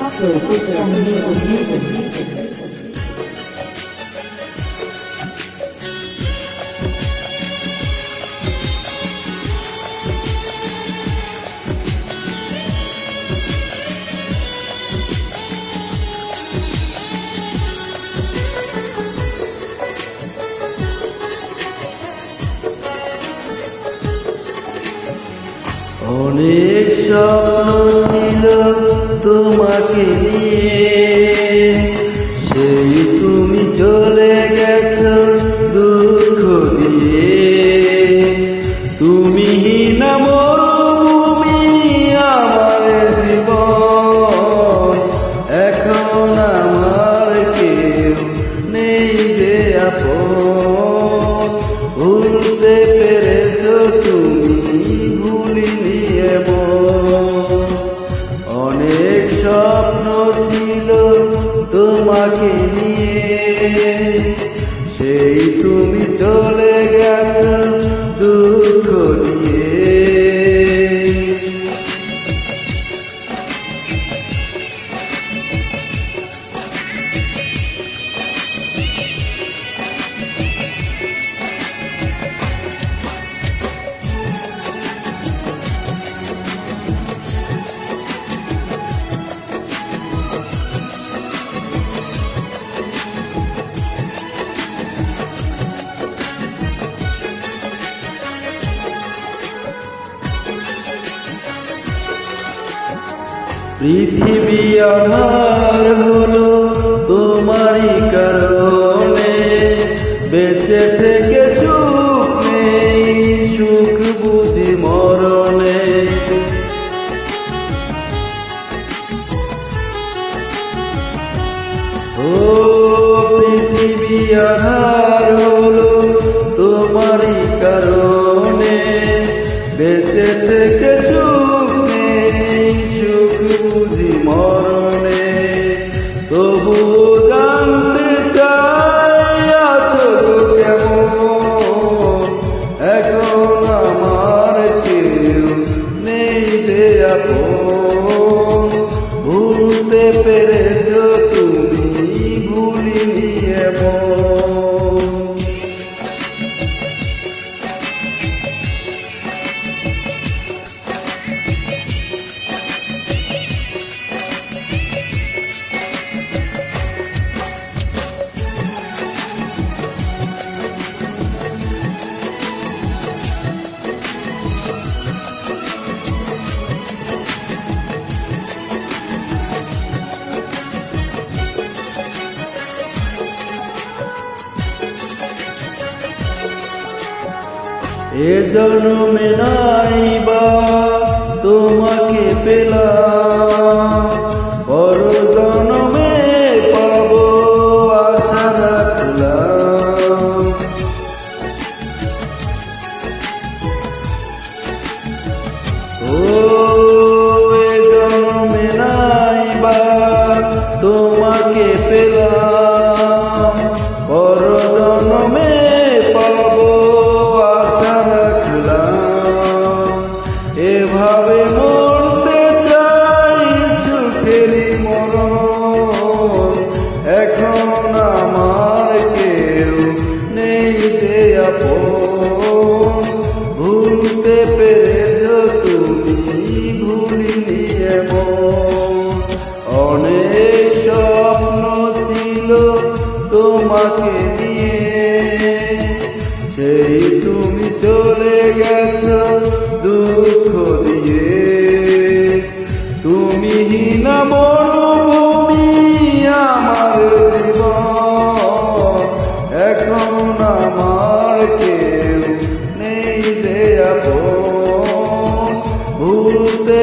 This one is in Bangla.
Upload with some amazing music. অনেক স্বপ্ন ছিল তোমাকে নিয়ে, সেই তুমি চলে গেছো দুঃখ দিয়ে। তুমি না মরুভূমি আমার জীবন, এখন আমার কেউ নেই যে আপন। ভুলতে পেরেছো তুমি, ভুলিনি এমন। অনেক স্বপ্ন ছিল তোমাকে নিয়ে, সেই তুমি চলে গেছো দুঃখ দিয়ে। পৃথিবী আধার হলো তোমারই কারণে, বেঁচে থেকে সুখ নেই, সুখ বুঝি মরণে। ও পৃথিবী আধার হলো তোমারই কারণে, বেঁচে থেকে সুখ নেই, সুখ বুঝি মরণে। তবু জানতে চাই আছো কেমন, এখন আমার কেউ নেই যে আপন। ভুলতে পেরেছো তুমি, ভুলিনি এমন। এ জন্মে নাই বা তোমাকে পেলাম, পর জন্মে পাবো আশা রাখলাম। ও এ জন্মে নাই বা তোমাকে পেলাম, পর জন্মে পাবো আশা রাখলাম। এভাবে মরতে চাই সুখেরই মরণ, এখন আমার কেউ নেই যে আপন। ভুলতে পেরেছো তুমি, ভুলিনি এমন। অনেক স্বপ্ন ছিল তোমাকে নিয়ে, সেই তুমি চলে গেছো দুঃখ দিয়ে। তুমি না মরুভূমি আমার জীবন, এখন আমার কেউ নেই যে আপন। ভুলতে